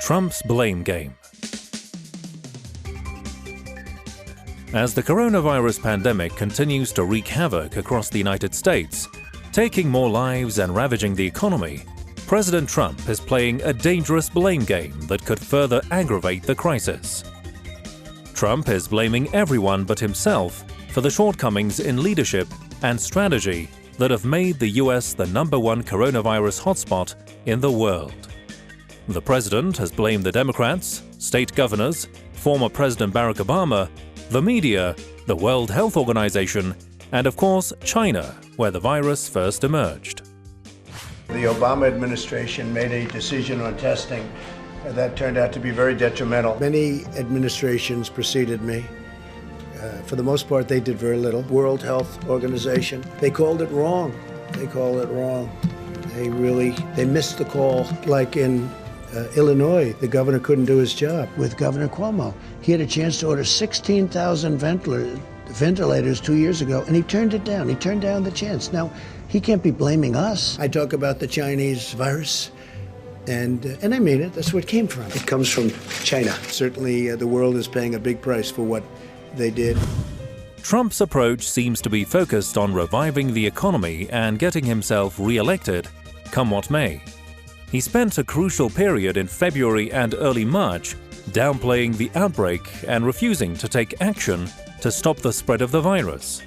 Trump's blame game. As the coronavirus pandemic continues to wreak havoc across the United States, taking more lives and ravaging the economy, President Trump is playing a dangerous blame game that could further aggravate the crisis. Trump is blaming everyone but himself for the shortcomings in leadership and strategy that have made the US the #1 coronavirus hotspot in the world. The president has blamed the Democrats, state governors, former President Barack Obama, the media, the World Health Organization, and of course China, where the virus first emerged. The Obama administration made a decision on testing that turned out to be very detrimental. Many administrations preceded me. For the most part, they did very little. World Health Organization, they called it wrong. They call it wrong. They missed the call. Like in Illinois, the governor couldn't do his job. With Governor Cuomo, he had a chance to order 16,000 ventilators 2 years ago, and he turned it down. He turned down the chance. Now, he can't be blaming us. I talk about the Chinese virus, and I mean it. That's where it came from. It comes from China. Certainly, the world is paying a big price for what they did. Trump's approach seems to be focused on reviving the economy and getting himself re-elected, come what may. He spent a crucial period in February and early March downplaying the outbreak and refusing to take action to stop the spread of the virus.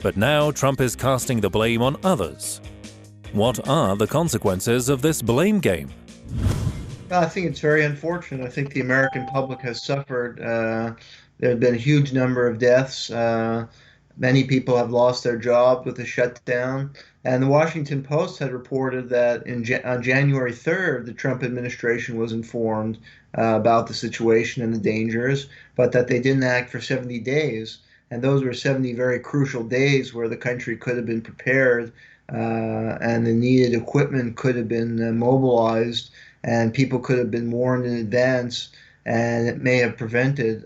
But now Trump is casting the blame on others. What are the consequences of this blame game? I think it's very unfortunate. I think the American public has suffered. There have been a huge number of deaths. Many people have lost their jobs with the shutdown. And the Washington Post had reported that on January 3rd, the Trump administration was informed about the situation and the dangers, but that they didn't act for 70 days. And those were 70 very crucial days where the country could have been prepared and the needed equipment could have been mobilized and people could have been warned in advance. And it may have prevented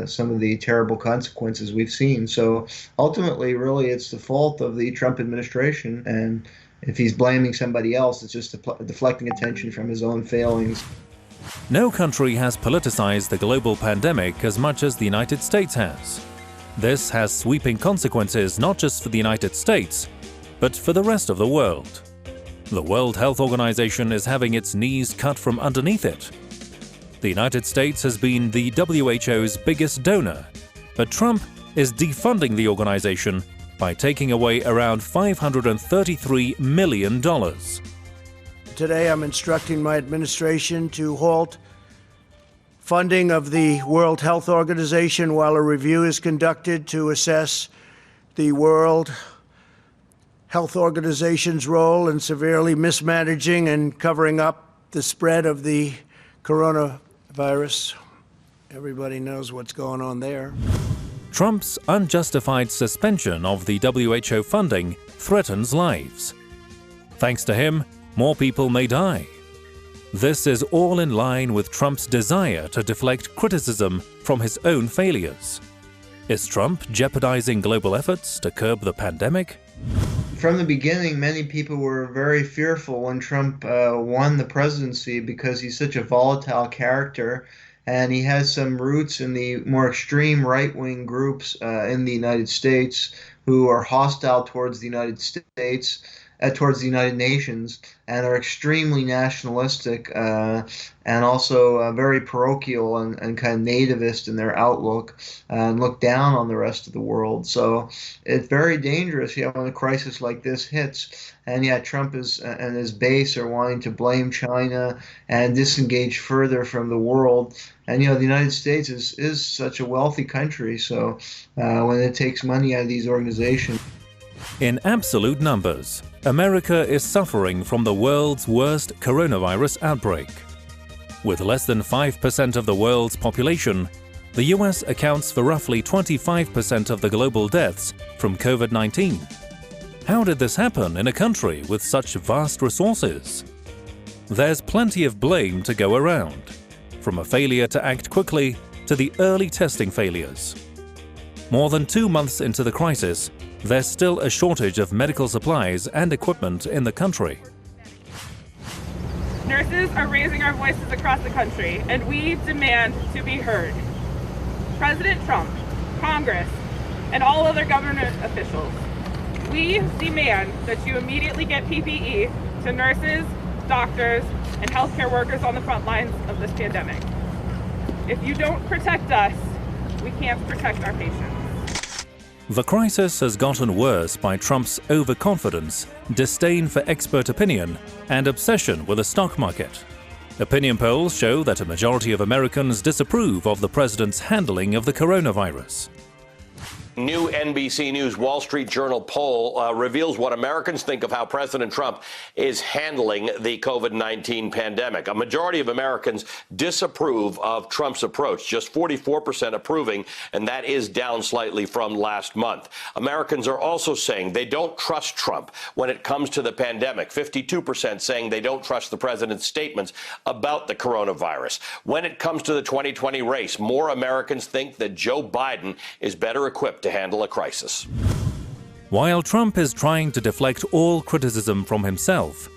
some of the terrible consequences we've seen. So ultimately, really, it's the fault of the Trump administration. And if he's blaming somebody else, it's just deflecting attention from his own failings. No country has politicized the global pandemic as much as the United States has. This has sweeping consequences not just for the United States, but for the rest of the world. The World Health Organization is having its knees cut from underneath it. The United States has been the WHO's biggest donor, but Trump is defunding the organization by taking away around $533 million. Today, I'm instructing my administration to halt funding of the World Health Organization while a review is conducted to assess the World Health Organization's role in severely mismanaging and covering up the spread of the coronavirus. Everybody knows what's going on there. Trump's unjustified suspension of the WHO funding threatens lives. Thanks to him, more people may die. This is all in line with Trump's desire to deflect criticism from his own failures. Is Trump jeopardizing global efforts to curb the pandemic? From the beginning, many people were very fearful when Trump won the presidency because he's such a volatile character and he has some roots in the more extreme right-wing groups in the United States who are hostile towards the United States, towards the United Nations, and are extremely nationalistic and also very parochial and kind of nativist in their outlook and look down on the rest of the world. So it's very dangerous, when a crisis like this hits. And yet Trump and his base are wanting to blame China and disengage further from the world. And, the United States is such a wealthy country. So when it takes money out of these organizations. In absolute numbers, America is suffering from the world's worst coronavirus outbreak. With less than 5% of the world's population, the US accounts for roughly 25% of the global deaths from COVID-19. How did this happen in a country with such vast resources? There's plenty of blame to go around, from a failure to act quickly to the early testing failures. More than 2 months into the crisis, there's still a shortage of medical supplies and equipment in the country. Nurses are raising our voices across the country, and we demand to be heard. President Trump, Congress, and all other government officials, we demand that you immediately get PPE to nurses, doctors, and healthcare workers on the front lines of this pandemic. If you don't protect us, we can't protect our patients. The crisis has gotten worse by Trump's overconfidence, disdain for expert opinion, and obsession with the stock market. Opinion polls show that a majority of Americans disapprove of the president's handling of the coronavirus. New NBC News Wall Street Journal poll reveals what Americans think of how President Trump is handling the COVID-19 pandemic. A majority of Americans disapprove of Trump's approach, just 44% approving, and that is down slightly from last month. Americans are also saying they don't trust Trump when it comes to the pandemic, 52% saying they don't trust the president's statements about the coronavirus. When it comes to the 2020 race, more Americans think that Joe Biden is better equipped to handle a crisis. While Trump is trying to deflect all criticism from himself,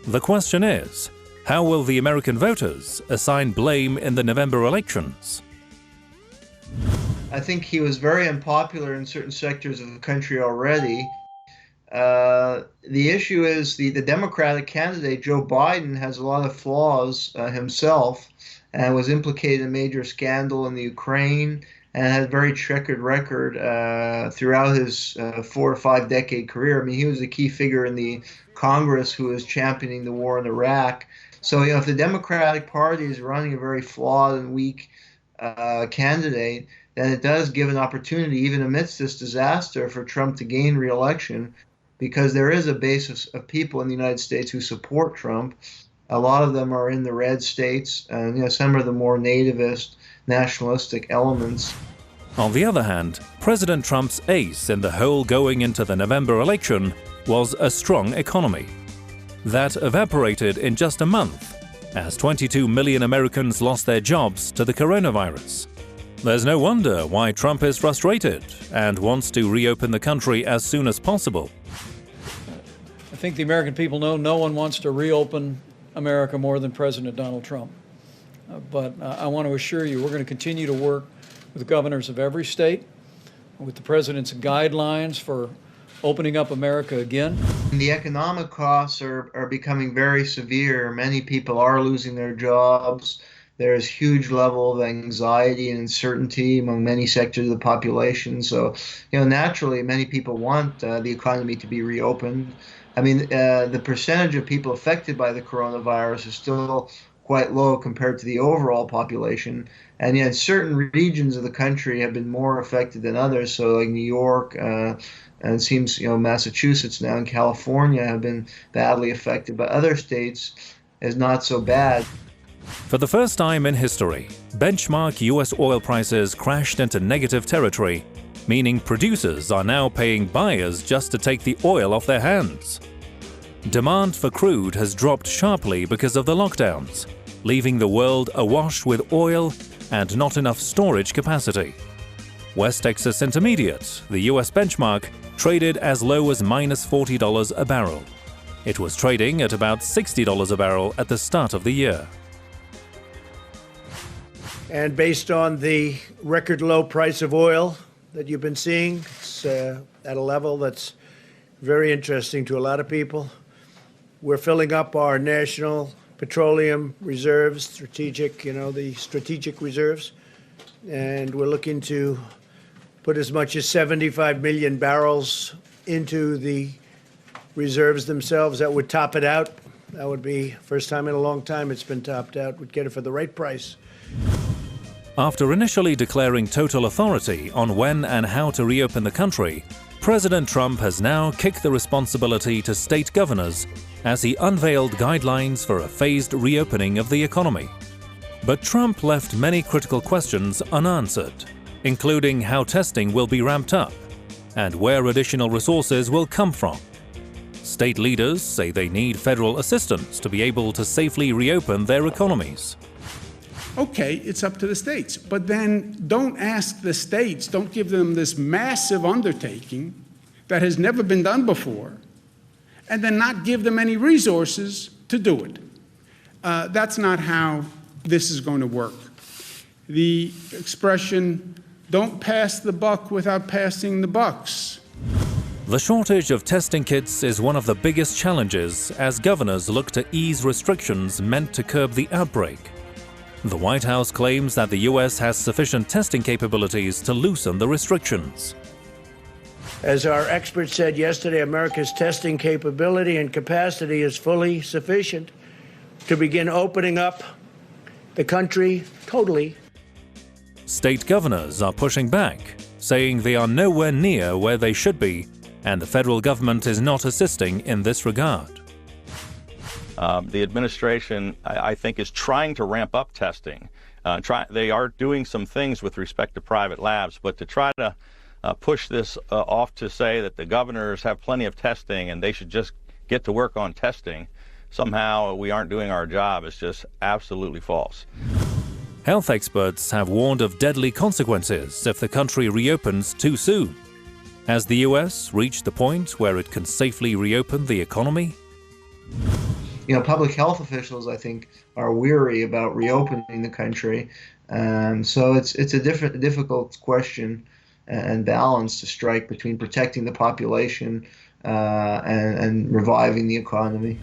the question is, how will the American voters assign blame in the November elections? I think he was very unpopular in certain sectors of the country already. The issue is the Democratic candidate, Joe Biden, has a lot of flaws himself and was implicated in a major scandal in the Ukraine and had a very checkered record throughout his 4 or 5 decade career. I mean, he was a key figure in the Congress who was championing the war in Iraq. So, if the Democratic Party is running a very flawed and weak candidate, then it does give an opportunity, even amidst this disaster, for Trump to gain re-election, because there is a base of people in the United States who support Trump. A lot of them are in the red states, and some are the more nativist, nationalistic elements. On the other hand, President Trump's ace in the hole going into the November election was a strong economy. That evaporated in just a month, as 22 million Americans lost their jobs to the coronavirus. There's no wonder why Trump is frustrated and wants to reopen the country as soon as possible. I think the American people know no one wants to reopen America more than President Donald Trump. But I want to assure you, we're going to continue to work with governors of every state, with the president's guidelines for opening up America again. The economic costs are becoming very severe. Many people are losing their jobs. There's huge level of anxiety and uncertainty among many sectors of the population. So, naturally, many people want the economy to be reopened. I mean, the percentage of people affected by the coronavirus is still quite low compared to the overall population, and yet certain regions of the country have been more affected than others. So like New York, and it seems Massachusetts now and California have been badly affected, but other states is not so bad. For the first time in history, benchmark US oil prices crashed into negative territory, meaning producers are now paying buyers just to take the oil off their hands. Demand for crude has dropped sharply because of the lockdowns, leaving the world awash with oil and not enough storage capacity. West Texas Intermediate, the US benchmark, traded as low as -$40 a barrel. It was trading at about $60 a barrel at the start of the year. And based on the record low price of oil that you've been seeing, it's at a level that's very interesting to a lot of people. We're filling up our national petroleum reserves, the strategic reserves, and we're looking to put as much as 75 million barrels into the reserves themselves. That would top it out. That would be first time in a long time it's been topped out. We'd get it for the right price. After initially declaring total authority on when and how to reopen the country, President Trump has now kicked the responsibility to state governors as he unveiled guidelines for a phased reopening of the economy. But Trump left many critical questions unanswered, including how testing will be ramped up and where additional resources will come from. State leaders say they need federal assistance to be able to safely reopen their economies. Okay, it's up to the states, but then don't ask the states, don't give them this massive undertaking that has never been done before, and then not give them any resources to do it. That's not how this is going to work. The expression, don't pass the buck without passing the bucks. The shortage of testing kits is one of the biggest challenges as governors look to ease restrictions meant to curb the outbreak. The White House claims that the U.S. has sufficient testing capabilities to loosen the restrictions. As our experts said yesterday, America's testing capability and capacity is fully sufficient to begin opening up the country totally. State governors are pushing back, saying they are nowhere near where they should be, and the federal government is not assisting in this regard. The administration, I think, is trying to ramp up testing. They are doing some things with respect to private labs, but to try to push this off to say that the governors have plenty of testing and they should just get to work on testing, somehow we aren't doing our job, is just absolutely false. Health experts have warned of deadly consequences if the country reopens too soon. Has the U.S. reached the point where it can safely reopen the economy? You know, public health officials, I think, are weary about reopening the country. So it's a difficult question and balance to strike between protecting the population and reviving the economy.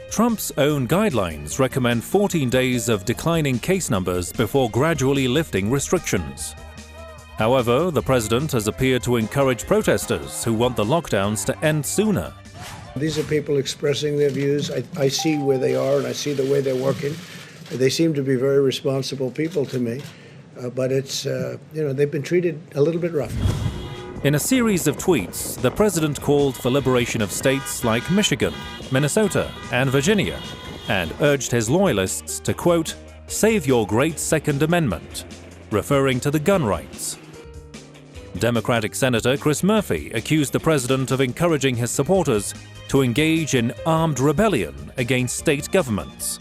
Trump's own guidelines recommend 14 days of declining case numbers before gradually lifting restrictions. However, the president has appeared to encourage protesters who want the lockdowns to end sooner. These are people expressing their views. I see where they are and I see the way they're working. They seem to be very responsible people to me, but it's, they've been treated a little bit rough. In a series of tweets, the president called for liberation of states like Michigan, Minnesota, and Virginia, and urged his loyalists to, quote, save your great Second Amendment, referring to the gun rights. Democratic Senator Chris Murphy accused the president of encouraging his supporters to engage in armed rebellion against state governments.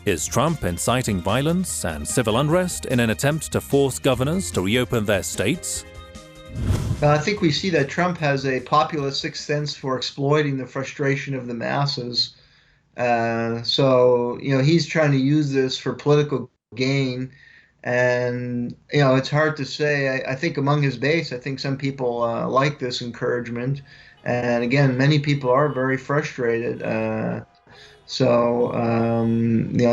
Is Trump inciting violence and civil unrest in an attempt to force governors to reopen their states? I think we see that Trump has a populist sixth sense for exploiting the frustration of the masses. So, he's trying to use this for political gain. And, it's hard to say. I think among his base, I think some people like this encouragement. And again, many people are very frustrated. So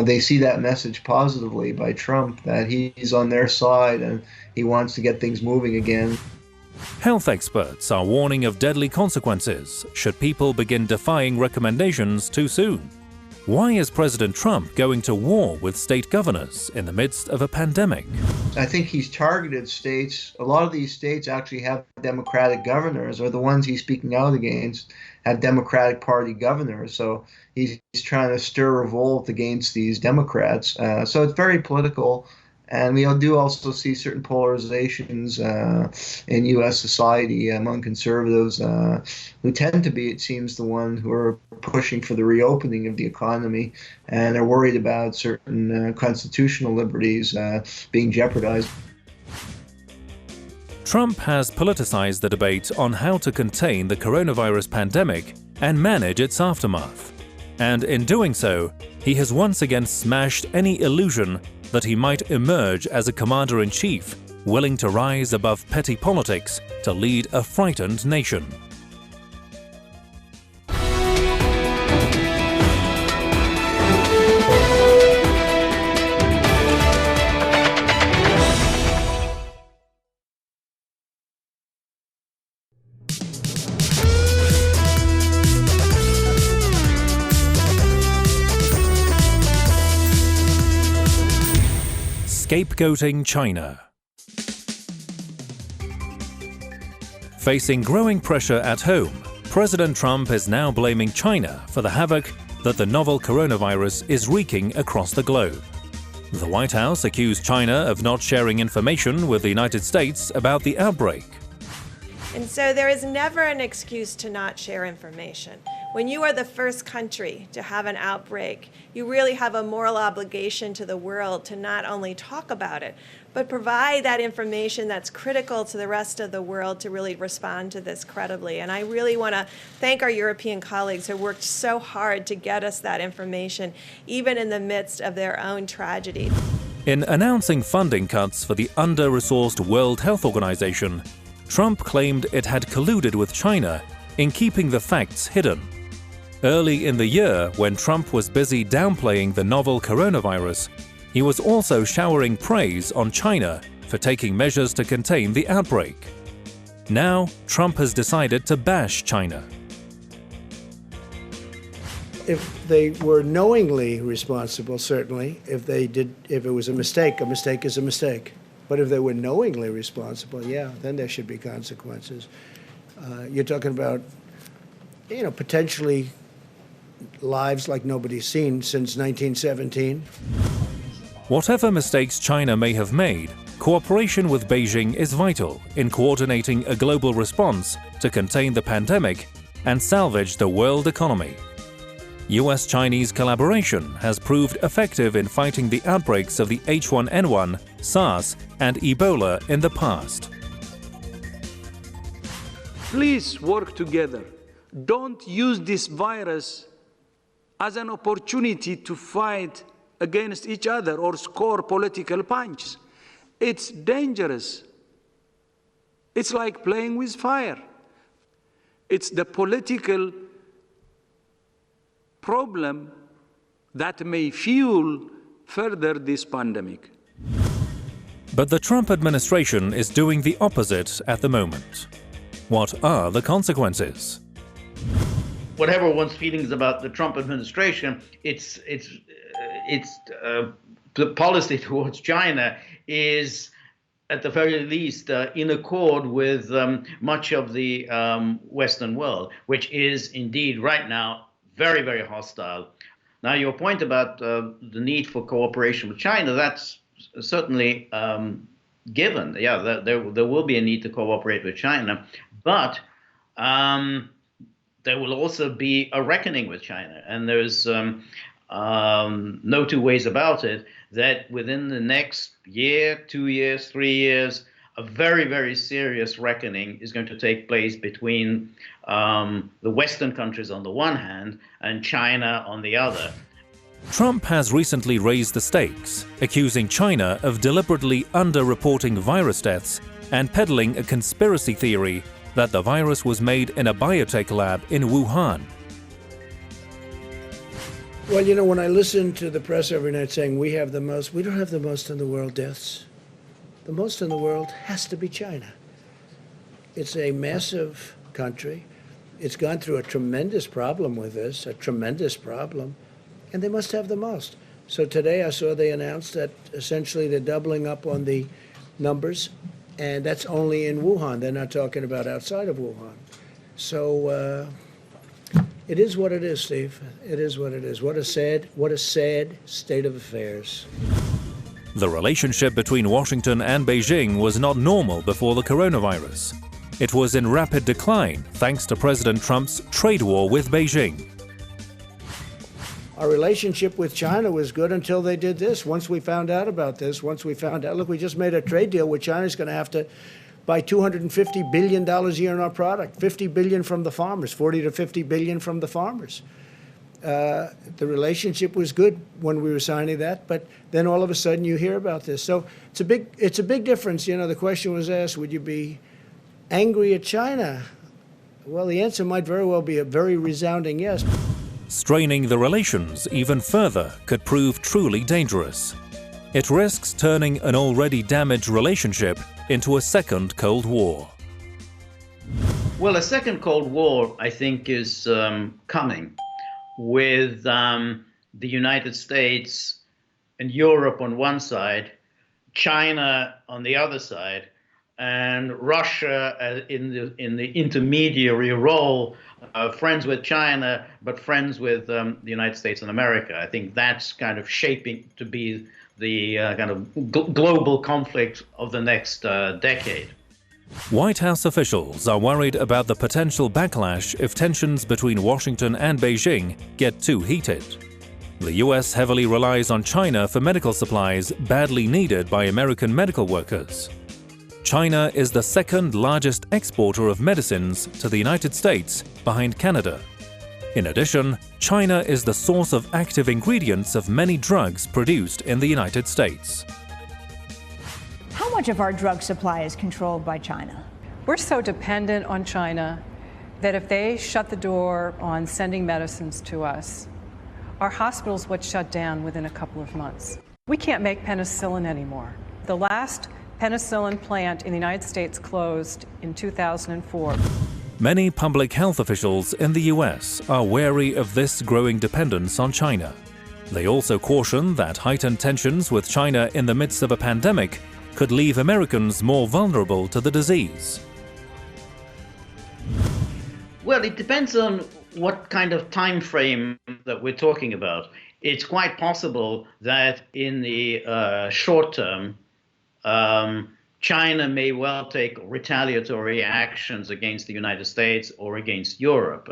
they see that message positively by Trump, that he's on their side and he wants to get things moving again. Health experts are warning of deadly consequences should people begin defying recommendations too soon. Why is President Trump going to war with state governors in the midst of a pandemic? I think he's targeted states. A lot of these states actually have Democratic governors, or the ones he's speaking out against have Democratic Party governors. So he's trying to stir revolt against these Democrats. So it's very political. And we do also see certain polarizations in U.S. society among conservatives who tend to be, it seems, the one who are pushing for the reopening of the economy and are worried about certain constitutional liberties being jeopardized. Trump has politicized the debate on how to contain the coronavirus pandemic and manage its aftermath. And in doing so, he has once again smashed any illusion that he might emerge as a commander-in-chief, willing to rise above petty politics to lead a frightened nation. Scapegoating China. Facing growing pressure at home, President Trump is now blaming China for the havoc that the novel coronavirus is wreaking across the globe. The White House accused China of not sharing information with the United States about the outbreak. And so there is never an excuse to not share information. When you are the first country to have an outbreak, you really have a moral obligation to the world to not only talk about it, but provide that information that's critical to the rest of the world to really respond to this credibly. And I really want to thank our European colleagues who worked so hard to get us that information, even in the midst of their own tragedy. In announcing funding cuts for the under-resourced World Health Organization, Trump claimed it had colluded with China in keeping the facts hidden. Early in the year, when Trump was busy downplaying the novel coronavirus, he was also showering praise on China for taking measures to contain the outbreak. Now, Trump has decided to bash China. If they were knowingly responsible, certainly. If it was a mistake is a mistake. But if they were knowingly responsible, yeah, then there should be consequences. You're talking about, potentially lives like nobody's seen since 1917. Whatever mistakes China may have made, cooperation with Beijing is vital in coordinating a global response to contain the pandemic and salvage the world economy. US-Chinese collaboration has proved effective in fighting the outbreaks of the H1N1, SARS, and Ebola in the past. Please work together. Don't use this virus as an opportunity to fight against each other or score political punches. It's dangerous. It's like playing with fire. It's the political problem that may fuel further this pandemic. But the Trump administration is doing the opposite at the moment. What are the consequences? Whatever one's feelings about the Trump administration, the policy towards China is, at the very least, in accord with much of the Western world, which is indeed right now very, very hostile. Now, your point about the need for cooperation with China, that's certainly given. Yeah, there will be a need to cooperate with China, but there will also be a reckoning with China, and there's no two ways about it, that within the next year, 2 years, 3 years, a very, very serious reckoning is going to take place between the Western countries on the one hand and China on the other. Trump has recently raised the stakes, accusing China of deliberately underreporting virus deaths and peddling a conspiracy theory that the virus was made in a biotech lab in Wuhan. Well, when I listen to the press every night saying we have the most, we don't have the most in the world deaths. The most in the world has to be China. It's a massive country. It's gone through a tremendous problem with this, a tremendous problem, and they must have the most. So today I saw they announced that essentially they're doubling up on the numbers, and that's only in Wuhan. They're not talking about outside of Wuhan. So it is what it is, Steve. It is what it is. What a sad state of affairs. The relationship between Washington and Beijing was not normal before the coronavirus. It was in rapid decline thanks to President Trump's trade war with Beijing. Our relationship with China was good until they did this. Once we found out about this, look, we just made a trade deal with China. It's going to have to buy $250 billion a year in our product, $50 billion from the farmers, $40 to $50 billion from the farmers. The relationship was good when we were signing that, but then all of a sudden you hear about this. So it's a big difference. The question was asked, would you be angry at China? Well, the answer might very well be a very resounding yes. Straining the relations even further could prove truly dangerous. It risks turning an already damaged relationship into a second Cold War. Well, a second Cold War, I think, is coming, with the United States and Europe on one side, China on the other side, and Russia in the intermediary role, friends with China, but friends with the United States and America. I think that's kind of shaping to be the kind of global conflict of the next decade. White House officials are worried about the potential backlash if tensions between Washington and Beijing get too heated. The US heavily relies on China for medical supplies badly needed by American medical workers. China is the second largest exporter of medicines to the United States, behind Canada. In addition, China is the source of active ingredients of many drugs produced in the United States. How much of our drug supply is controlled by China? We're so dependent on China that if they shut the door on sending medicines to us, our hospitals would shut down within a couple of months. We can't make penicillin anymore. The last penicillin plant in the United States closed in 2004. Many public health officials in the US are wary of this growing dependence on China. They also caution that heightened tensions with China in the midst of a pandemic could leave Americans more vulnerable to the disease. Well, it depends on what kind of time frame that we're talking about. It's quite possible that in the short term, China may well take retaliatory actions against the United States or against Europe.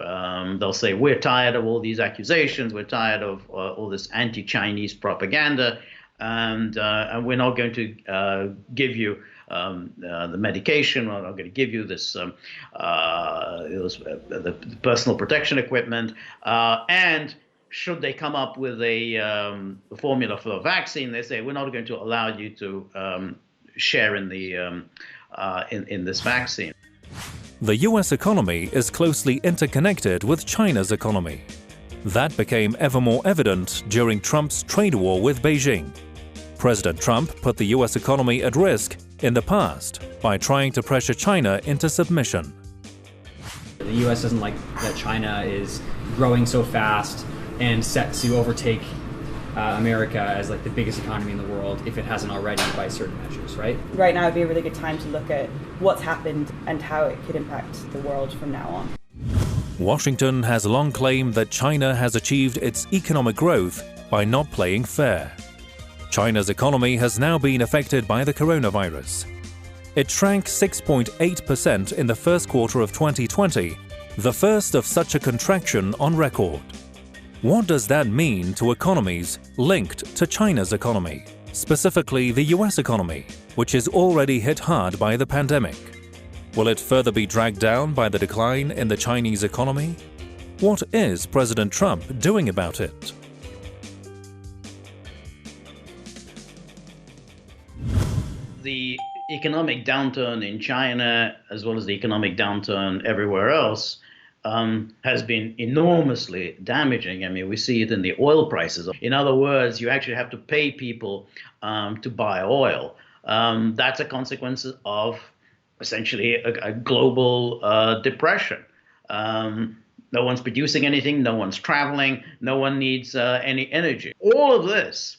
They'll say, we're tired of all these accusations, we're tired of all this anti-Chinese propaganda, and we're not going to give you the medication, we're not going to give you this the personal protection equipment, and should they come up with a formula for a vaccine, they say, we're not going to allow you to share in the in this vaccine. The US economy is closely interconnected with China's economy. That became ever more evident during Trump's trade war with Beijing. President Trump put the US economy at risk in the past by trying to pressure China into submission. The US doesn't like that China is growing so fast and set to overtake America as like the biggest economy in the world if it hasn't already by certain measures, right? Right now would be a really good time to look at what's happened and how it could impact the world from now on. Washington has long claimed that China has achieved its economic growth by not playing fair. China's economy has now been affected by the coronavirus. It shrank 6.8% in the first quarter of 2020, the first of such a contraction on record. What does that mean to economies linked to China's economy, specifically the US economy, which is already hit hard by the pandemic? Will it further be dragged down by the decline in the Chinese economy? What is President Trump doing about it? The economic downturn in China, as well as the economic downturn everywhere else, has been enormously damaging. I mean, we see it in the oil prices. In other words, you actually have to pay people to buy oil. That's a consequence of essentially a global depression. No one's producing anything, no one's traveling, no one needs any energy. All of this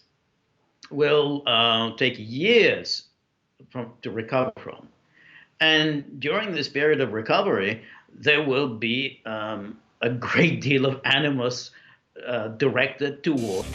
will take years to recover from. And during this period of recovery, there will be a great deal of animus directed toward